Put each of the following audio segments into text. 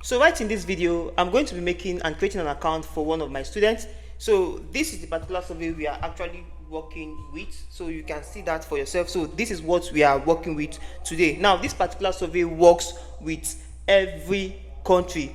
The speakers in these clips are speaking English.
So right in this video, I'm going to be making and creating an account for one of my students. So this is the particular survey we are actually working with, so you can see that for yourself. So this is what we are working with today. Now this particular survey works with every country,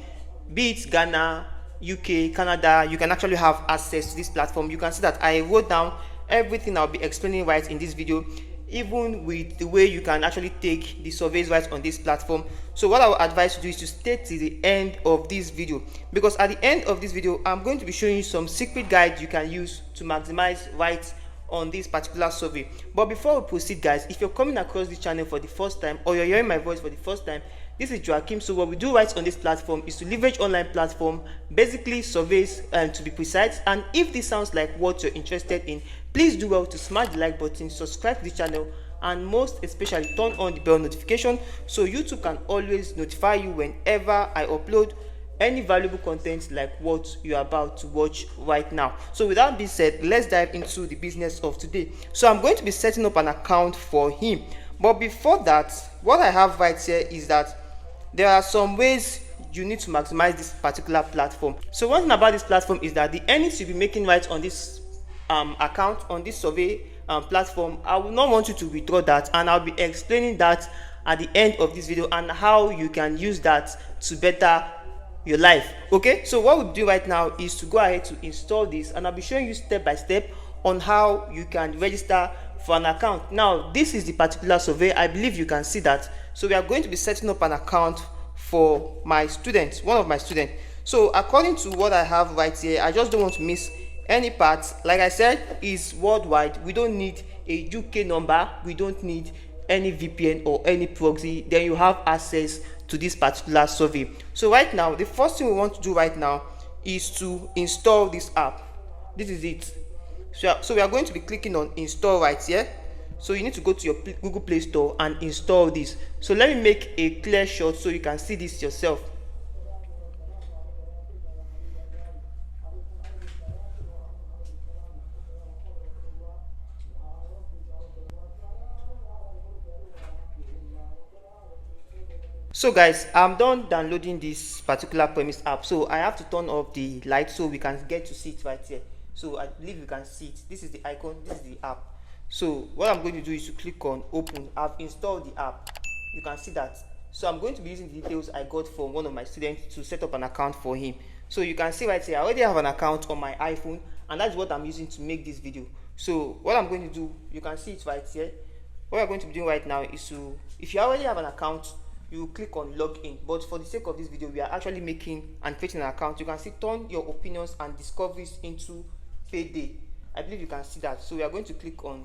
be it Ghana, UK, Canada. You can actually have access to this platform. You can see that I wrote down everything I'll be explaining right in this video, even with the way you can actually take the surveys right on this platform. So what I would advise you to do is to stay to the end of this video, because at the end of this video I'm going to be showing you some secret guides you can use to maximize right on this particular survey. But before we proceed, guys, if you're coming across this channel for the first time, or you're hearing my voice for the first time, this is Joachim. So what we do right on this platform is to leverage online platform, basically surveys, to be precise. And if this sounds like what you're interested in, please do well to smash the like button, subscribe to the channel, and most especially turn on the bell notification so YouTube can always notify you whenever I upload any valuable content like what you're about to watch right now. So with that being said, let's dive into the business of today. So I'm going to be setting up an account for him, but before that, what I have right here is that there are some ways you need to maximize this particular platform. So one thing about this platform is that the earnings you'll be making right on this account, on this survey platform, I will not want you to withdraw that, and I'll be explaining that at the end of this video and how you can use that to better your life. Okay, so what we'll do right now is to go ahead to install this, and I'll be showing you step by step on how you can register for an account. Now this is the particular survey. I believe you can see that. So we are going to be setting up an account for my student, one of my students. So according to what I have right here, I just don't want to miss any part. Like I said, is worldwide. We don't need a UK number, we don't need any VPN or any proxy, then you have access to this particular survey. So right now, the first thing we want to do right now is to install this app. This is it. So we are going to be clicking on install right here. So you need to go to your Google Play Store and install this. So let me make a clear shot so you can see this yourself. So guys, I'm done downloading this particular premise app, so I have to turn off the light so we can get to see it right here. So I believe you can see it. This is the icon, this is the app. So what I'm going to do is to click on open. I've installed the app, you can see that. So I'm going to be using the details I got from one of my students to set up an account for him. So you can see right here, I already have an account on my iPhone, and that's what I'm using to make this video. So what I'm going to do, you can see it right here. What we're going to be doing right now is to, if you already have an account, you click on login. But for the sake of this video, we are actually making and creating an account. You can see turn your opinions and discoveries into payday. I believe you can see that. So we are going to click on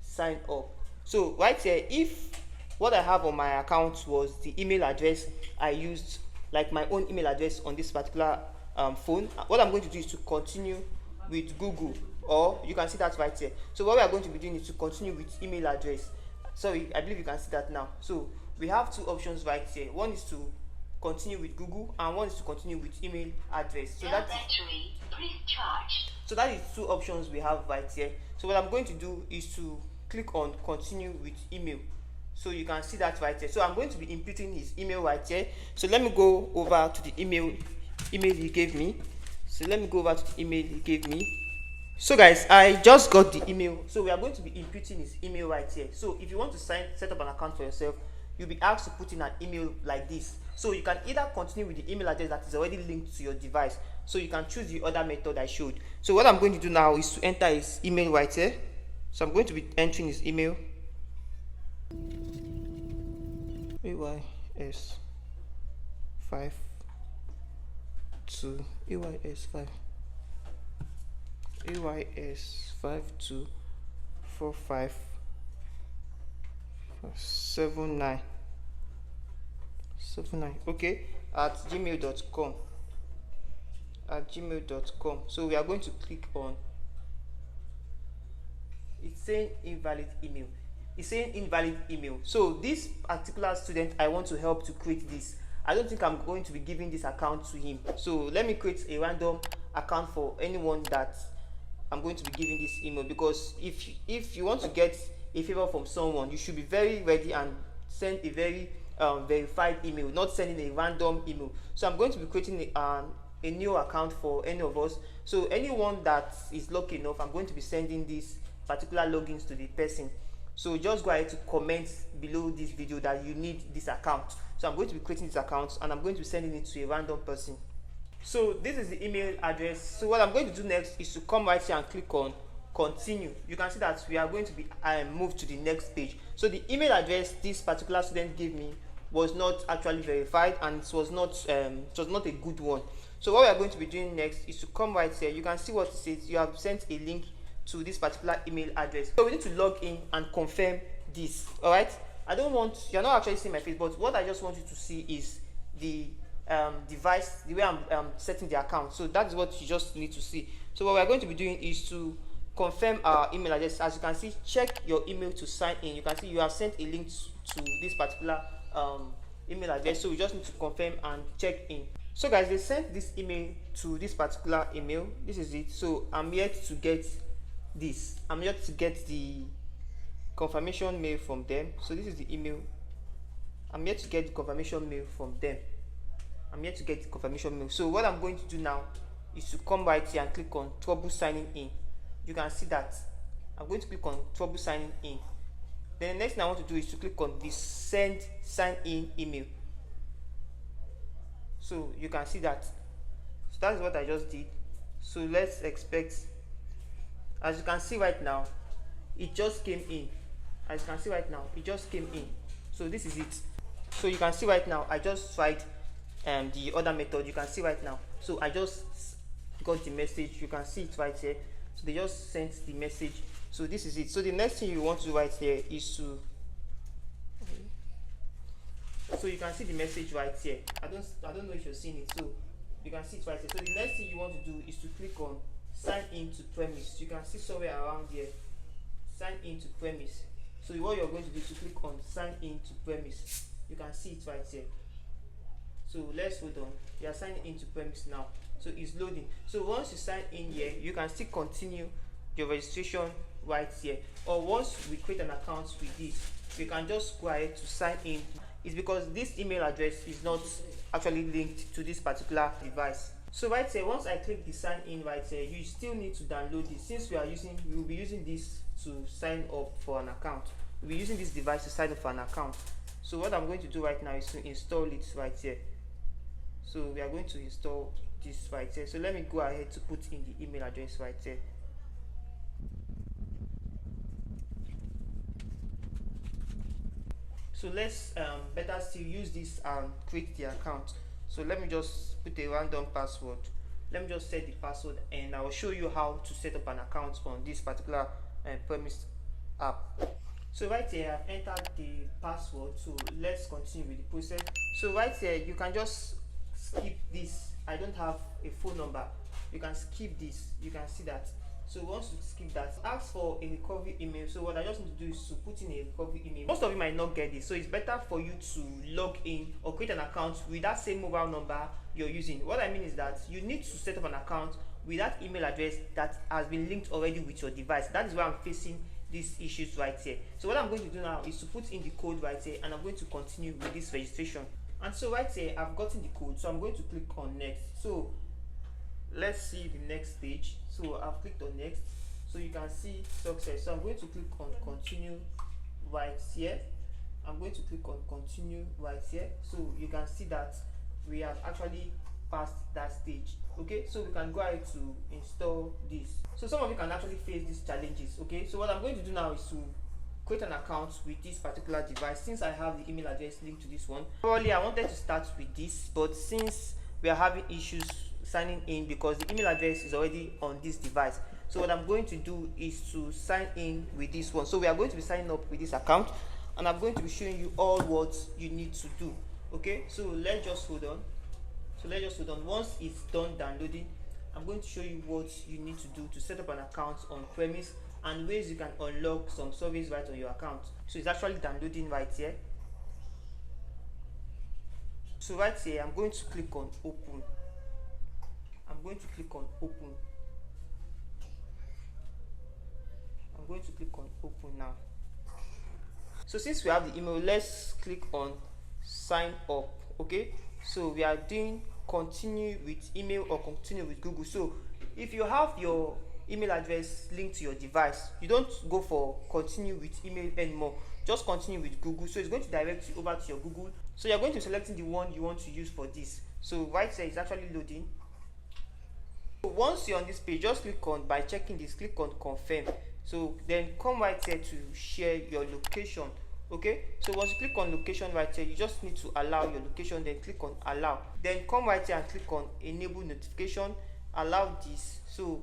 sign up. So right here, if what I have on my account was the email address I used, like my own email address on this particular phone, what I'm going to do is to continue with Google, or you can see that right here. So what we are going to be doing is to continue with email address. Sorry, I believe you can see that now. So we have two options right here. One is to continue with Google, and one is to continue with email address. So that is two options we have right here. So what I'm going to do is to click on continue with email. So you can see that right here. So I'm going to be inputting his email right here. So let me go over to the email he gave me. So let me go over to the email he gave me. So guys, I just got the email. So we are going to be inputting his email right here. So if you want to set up an account for yourself, you'll be asked to put in an email like this. So you can either continue with the email address that is already linked to your device, so you can choose the other method I showed. So what I'm going to do now is to enter his email right here. So I'm going to be entering his email. AYS5 to AYS5 to 4579 okay, at gmail.com. So we are going to click on, it's saying invalid email. So this particular student I want to help to create this, I don't think I'm going to be giving this account to him. So let me create a random account for anyone that I'm going to be giving this email, because if you want to get a favor from someone, you should be very ready and send a very verified email, not sending a random email. So I'm going to be creating a new account for any of us. So anyone that is lucky enough, I'm going to be sending these particular logins to the person. So just go ahead to comment below this video that you need this account. So I'm going to be creating this account and I'm going to be sending it to a random person. So this is the email address. So what I'm going to do next is to come right here and click on continue. You can see that we are going to be moved to the next page. So the email address this particular student gave me was not actually verified, and it was not a good one. So what we are going to be doing next is to come right here. You can see what it says. You have sent a link to this particular email address. So we need to log in and confirm this. All right. I don't want, you're not actually seeing my face, but what I just want you to see is the device, the way I'm setting the account. So that is what you just need to see. So what we're going to be doing is to confirm our email address. As you can see, check your email to sign in. You can see you have sent a link to this particular email address. So we just need to confirm and check in. So guys, they sent this email to this particular email. This is it. So I'm yet to get this. I'm yet to get the confirmation mail from them. So this is the email. I'm yet to get the confirmation mail from them. I'm yet to get the confirmation mail. So what I'm going to do now is to come right here and click on trouble signing in. You can see that I'm going to click on trouble signing in. Then the next thing I want to do is to click on the send sign in email. So you can see that. So that is what I just did. So let's expect. As you can see right now, it just came in. As you can see right now, it just came in. So this is it. So you can see right now, I just tried the other method. You can see right now. So I just got the message. You can see it right here. So they just sent the message. So this is it. So the next thing you want to do right here is to, so you can see the message right here. I don't know if you're seeing it. So you can see it right here. So the next thing you want to do is to click on sign in to premise. You can see somewhere around here, sign in to premise. So what you're going to do is to click on sign in to premise. You can see it right here. So let's hold on. You are signing into premise now. So it's loading. So once you sign in here, you can still continue your registration right here. Or once we create an account with this, we can just go ahead to sign in. It's because this email address is not actually linked to this particular device. So right here, once I click the sign in right here, you still need to download this. Since we will be using this to sign up for an account. We'll be using this device to sign up for an account. So what I'm going to do right now is to install it right here. So we are going to install this right here. So let me go ahead to put in the email address right here. So let's better still use this and create the account. So let me just put a random password. Let me just set the password and I will show you how to set up an account on this particular premise app. So right here I've entered the password. So let's continue with the process. So right here you can just skip this. I don't have a phone number. You can skip this. You can see that. So once you skip that, ask for a recovery email. So what I just need to do is to put in a recovery email. Most of you might not get this, so it's better for you to log in or create an account with that same mobile number you're using. What I mean is that you need to set up an account with that email address that has been linked already with your device. That is why I'm facing these issues right here. So what I'm going to do now is to put in the code right here and I'm going to continue with this registration. And so right here I've gotten the code, so I'm going to click on next. So let's see the next page. So I've clicked on next, so you can see success. So I'm going to click on continue right here. I'm going to click on continue right here. So you can see that we have actually passed that stage. Okay, so we can go ahead to install this. So some of you can actually face these challenges. Okay, so what I'm going to do now is to create an account with this particular device. Since I have the email address linked to this one, probably I wanted to start with this, but since we are having issues signing in because the email address is already on this device, so what I'm going to do is to sign in with this one. So we are going to be signing up with this account and I'm going to be showing you all what you need to do. Okay, so let's just hold on. Once it's done downloading, I'm going to show you what you need to do to set up an account on premise and ways you can unlock some service right on your account. So it's actually downloading right here. So right here I'm going to click on open. I'm going to click on open now. So since we have the email, let's click on sign up. Okay, so we are doing continue with email or continue with Google. So if you have your email address linked to your device, you don't go for continue with email anymore, just continue with Google. So it's going to direct you over to your Google. So you're going to be selecting the one you want to use for this. So right there is actually loading. So once you're on this page, just click on, by checking this, click on confirm. So then come right here to share your location. Okay, so once you click on location right here, you just need to allow your location, then click on allow, then come right here and click on enable notification, allow this. So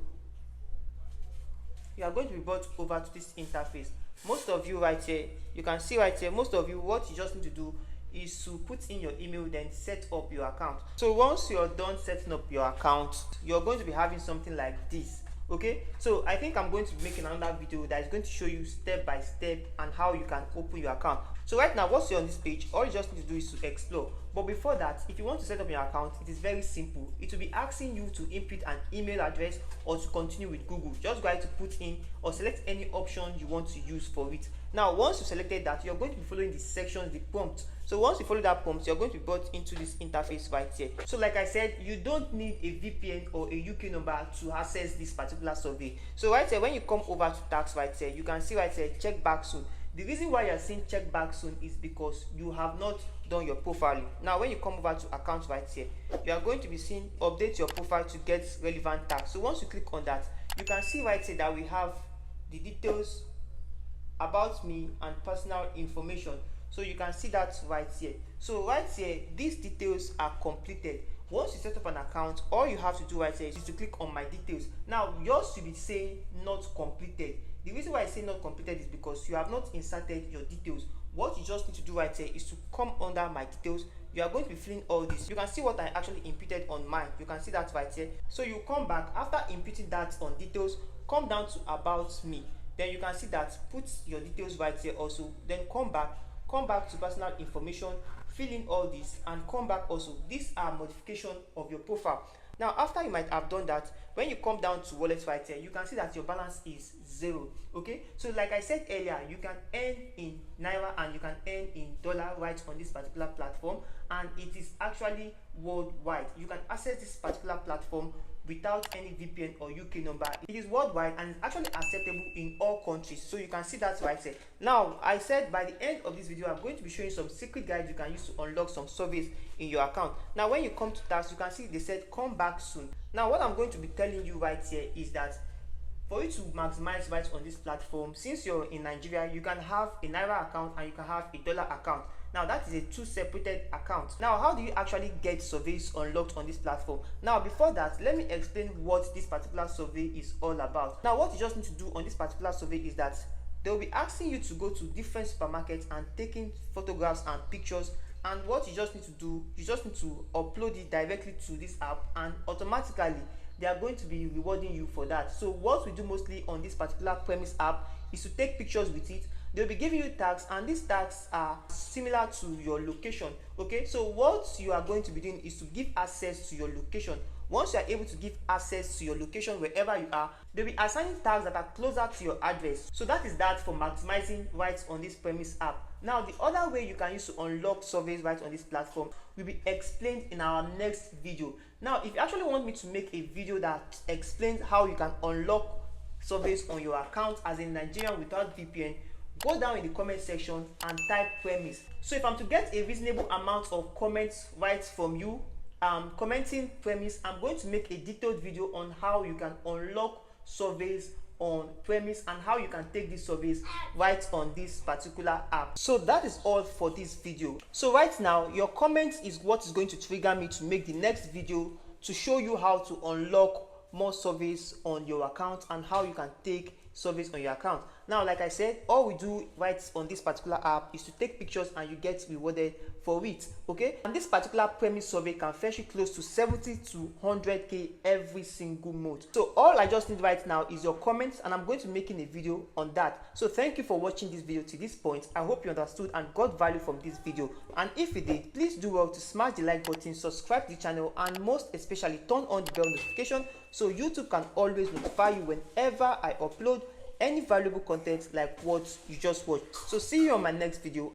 you are going to be brought over to this interface. Most of you right here, you can see right here, most of you, what you just need to do is to put in your email, then set up your account. So once you're done setting up your account, you're going to be having something like this. Okay, so I think I'm going to be making another video that is going to show you step by step and how you can open your account. So right now, once you're on this page, all you just need to do is to explore. But before that, if you want to set up your account, it is very simple. It will be asking you to input an email address or to continue with Google. Just go ahead to put in or select any option you want to use for it. Now once you selected that, you're going to be following the sections, the prompt. So once you follow that prompt, you're going to be brought into this interface right here. So like I said, you don't need a VPN or a UK number to access this particular survey. So right here, when you come over to tax right here, you can see right here, check back soon. The reason why you're seeing check back soon is because you have not done your profiling. Now when you come over to account right here, you are going to be seeing update your profile to get relevant tax. So once you click on that, you can see right here that we have the details about me and personal information. So you can see that right here. So right here, these details are completed. Once you set up an account, all you have to do right here is to click on my details. Now yours should be saying not completed. The reason why I say not completed is because you have not inserted your details. What you just need to do right here is to come under my details. You are going to be filling all this. You can see what I actually inputted on mine. You can see that right here. So you come back after inputting that on details, come down to about me. Then you can see that put your details right here also. Then come back to personal information, fill in all this, and come back also. These are modification of your profile. Now after you might have done that, when you come down to wallet right here, you can see that your balance is 0. Okay, so like I said earlier, you can earn in naira and you can earn in dollar right on this particular platform, and it is actually worldwide. You can access this particular platform without any VPN or UK number. It is worldwide and it's actually acceptable in all countries. So you can see that right there. Now I said by the end of this video, I'm going to be showing some secret guides you can use to unlock some surveys in your account. Now when you come to tax, you can see they said come back soon. Now what I'm going to be telling you right here is that for you to maximize right on this platform, since you're in Nigeria, you can have a naira account and you can have a dollar account. Now that is a two separated accounts. Now how do you actually get surveys unlocked on this platform? Now before that, let me explain what this particular survey is all about. Now what you just need to do on this particular survey is that they will be asking you to go to different supermarkets and taking photographs and pictures, and what you just need to do, you just need to upload it directly to this app, and automatically they are going to be rewarding you for that. So what we do mostly on this particular premise app is to take pictures with it. They'll be giving you tags, and these tags are similar to your location. Okay, so what you are going to be doing is to give access to your location. Once you are able to give access to your location wherever you are, they'll be assigning tags that are closer to your address. So that is that for maximizing rights on this premise app. Now the other way you can use to unlock surveys right on this platform will be explained in our next video. Now if you actually want me to make a video that explains how you can unlock surveys on your account as a Nigerian without VPN, go down in the comment section and type premise. So if I'm to get a reasonable amount of comments right from you commenting premise, I'm going to make a detailed video on how you can unlock surveys on premise and how you can take these surveys right on this particular app. So that is all for this video. So right now, your comment is what is going to trigger me to make the next video to show you how to unlock more surveys on your account and how you can take surveys on your account. Now like I said, all we do right on this particular app is to take pictures and you get rewarded for it. Okay, and this particular premise survey can fetch you close to 70 to 100k every single month. So all I just need right now is your comments, and I'm going to be making a video on that. So thank you for watching this video to this point. I hope you understood and got value from this video, and if you did, please do well to smash the like button, subscribe to the channel, and most especially turn on the bell notification so YouTube can always notify you whenever I upload any valuable content like what you just watched. So see you on my next video.